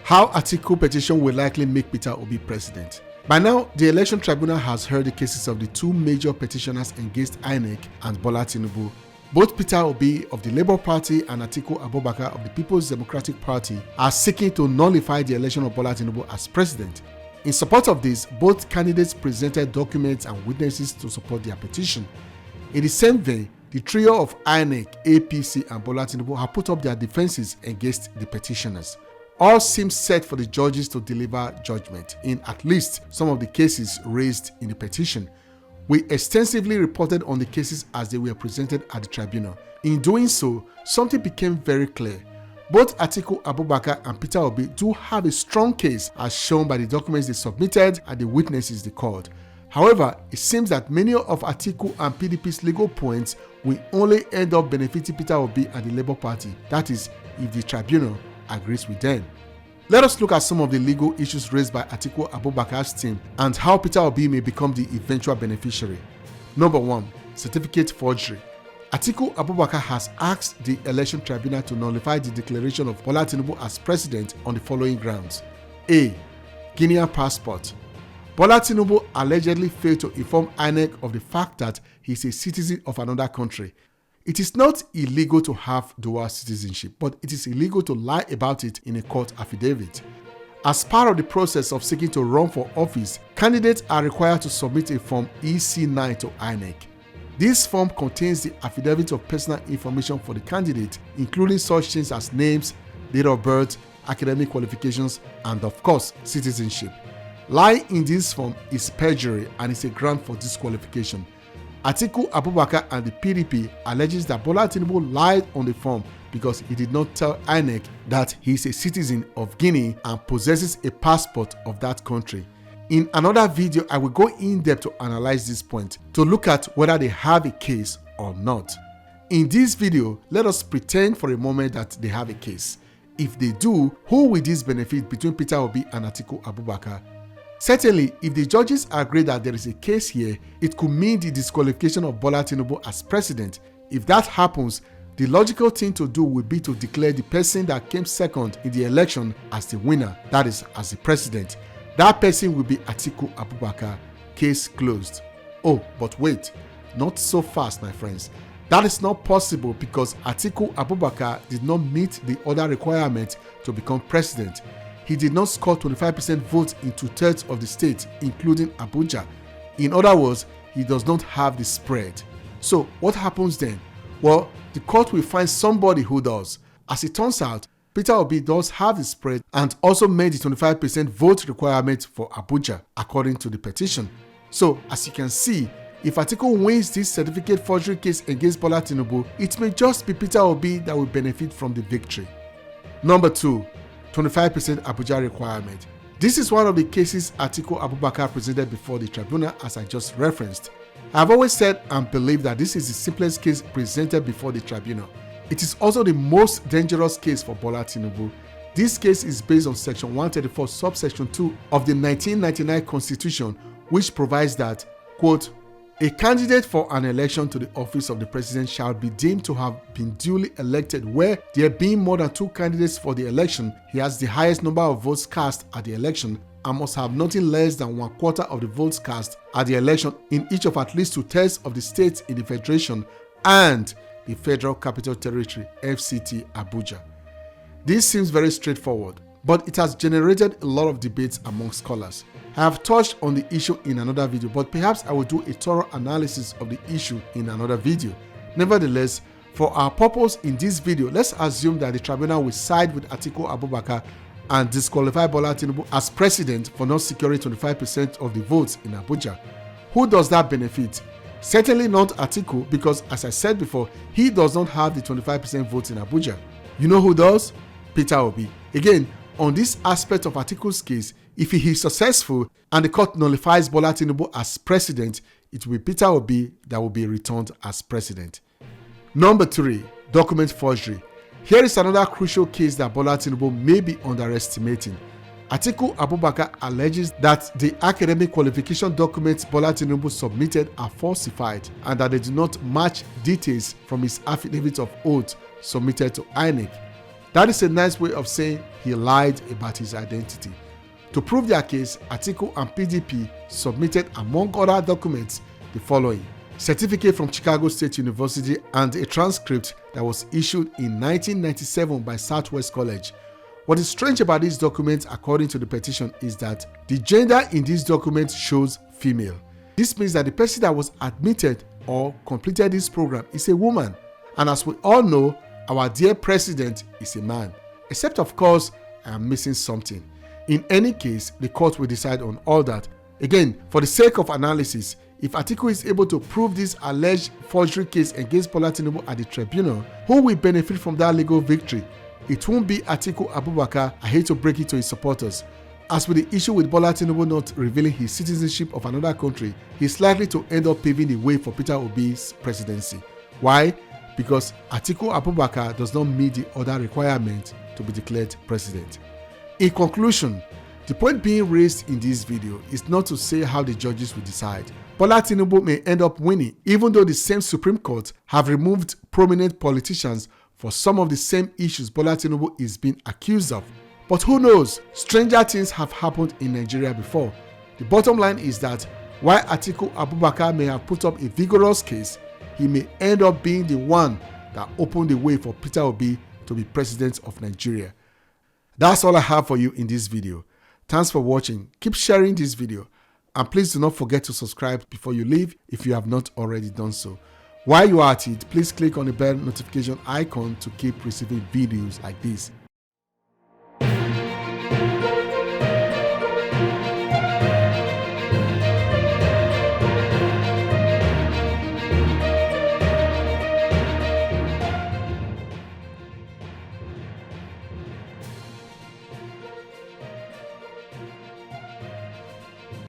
How Atiku petition will likely make Peter Obi president. By now, the Election Tribunal has heard the cases of the two major petitioners against INEC and Bola Tinubu. Both Peter Obi of the Labour Party and Atiku Abubakar of the People's Democratic Party are seeking to nullify the election of Bola Tinubu as president. In support of this, both candidates presented documents and witnesses to support their petition. In the same vein, the trio of INEC, APC and Bola Tinubu have put up their defenses against the petitioners. All seem set for the judges to deliver judgment in at least some of the cases raised in the petition. We extensively reported on the cases as they were presented at the tribunal. In doing so, something became very clear. Both Atiku Abubakar and Peter Obi do have a strong case as shown by the documents they submitted and the witnesses they called. However, it seems that many of Atiku and PDP's legal points will only end up benefiting Peter Obi and the Labour Party, that is, if the tribunal agrees with them. Let us look at some of the legal issues raised by Atiku Abubakar's team and how Peter Obi may become the eventual beneficiary. Number 1. Certificate forgery. Atiku Abubakar has asked the Election Tribunal to nullify the declaration of Bola Tinubu as president on the following grounds. A. Guinean passport. Bola Tinubu allegedly failed to inform INEC of the fact that he is a citizen of another country. It is not illegal to have dual citizenship, but it is illegal to lie about it in a court affidavit. As part of the process of seeking to run for office, candidates are required to submit a Form EC9 to INEC. This form contains the affidavit of personal information for the candidate, including such things as names, date of birth, academic qualifications, and of course, citizenship. Lying in this form is perjury and is a ground for disqualification. Atiku Abubakar and the PDP alleges that Bola Tinubu lied on the form because he did not tell INEC that he is a citizen of Guinea and possesses a passport of that country. In another video, I will go in depth to analyze this point to look at whether they have a case or not. In this video, let us pretend for a moment that they have a case. If they do, who will this benefit between Peter Obi and Atiku Abubakar? Certainly, if the judges agree that there is a case here, it could mean the disqualification of Bola Tinubu as president. If that happens, the logical thing to do would be to declare the person that came second in the election as the winner, that is, as the president. That person will be Atiku Abubakar. Case closed. Oh, but wait, not so fast, my friends. That is not possible because Atiku Abubakar did not meet the other requirement to become president. He did not score 25% votes in 2/3 of the state, including Abuja. In other words, he does not have the spread. So what happens then? Well, the court will find somebody who does. As it turns out, Peter Obi does have the spread and also made the 25% vote requirement for Abuja, according to the petition. So, as you can see, if Atiku wins this certificate forgery case against Bola Tinubu, it may just be Peter Obi that will benefit from the victory. Number 2. 25% Abuja requirement. This is one of the cases Atiku Abubakar presented before the tribunal, as I just referenced. I have always said and believe that this is the simplest case presented before the tribunal. It is also the most dangerous case for Bola Tinubu. This case is based on Section 134, subsection 2 of the 1999 Constitution, which provides that, quote, a candidate for an election to the office of the president shall be deemed to have been duly elected where, there being more than 2 candidates for the election, he has the highest number of votes cast at the election and must have nothing less than 1/4 of the votes cast at the election in each of at least 2/3 of the states in the federation and the Federal Capital Territory, FCT, Abuja. This seems very straightforward, but it has generated a lot of debates among scholars. I have touched on the issue in another video, but perhaps I will do a thorough analysis of the issue in another video. Nevertheless, for our purpose in this video, let's assume that the tribunal will side with Atiku Abubakar and disqualify Bola Tinubu as president for not securing 25% of the votes in Abuja. Who does that benefit? Certainly not Atiku, because as I said before, he does not have the 25% votes in Abuja. You know who does? Peter Obi. Again, on this aspect of Atiku's case, if he is successful and the court nullifies Bola Tinubu as president, it will be Peter Obi that will be returned as president. Number 3, document forgery. Here is another crucial case that Bola Tinubu may be underestimating. Atiku Abubakar alleges that the academic qualification documents Bola Tinubu submitted are falsified and that they do not match details from his affidavit of oath submitted to INEC. That is a nice way of saying he lied about his identity. To prove their case, Atiku and PDP submitted, among other documents, the following: certificate from Chicago State University and a transcript that was issued in 1997 by Southwest College. What is strange about these documents, according to the petition, is that the gender in these documents shows female. This means that the person that was admitted or completed this program is a woman. And as we all know, our dear president is a man. Except, of course, I am missing something. In any case, the court will decide on all that. Again, for the sake of analysis, if Atiku is able to prove this alleged forgery case against Bola Tinubu at the tribunal, who will benefit from that legal victory? It won't be Atiku Abubakar. I hate to break it to his supporters. As with the issue with Bola Tinubu not revealing his citizenship of another country, he's likely to end up paving the way for Peter Obi's presidency. Why? Because Atiku Abubakar does not meet the other requirements to be declared president. In conclusion, the point being raised in this video is not to say how the judges will decide. Bola Tinubu may end up winning, even though the same Supreme Court have removed prominent politicians for some of the same issues Bola Tinubu is being accused of. But who knows? Stranger things have happened in Nigeria before. The bottom line is that while Atiku Abubakar may have put up a vigorous case, he may end up being the one that opened the way for Peter Obi to be president of Nigeria. That's all I have for you in this video. Thanks for watching. Keep sharing this video. And please do not forget to subscribe before you leave if you have not already done so. While you are at it, please click on the bell notification icon to keep receiving videos like this.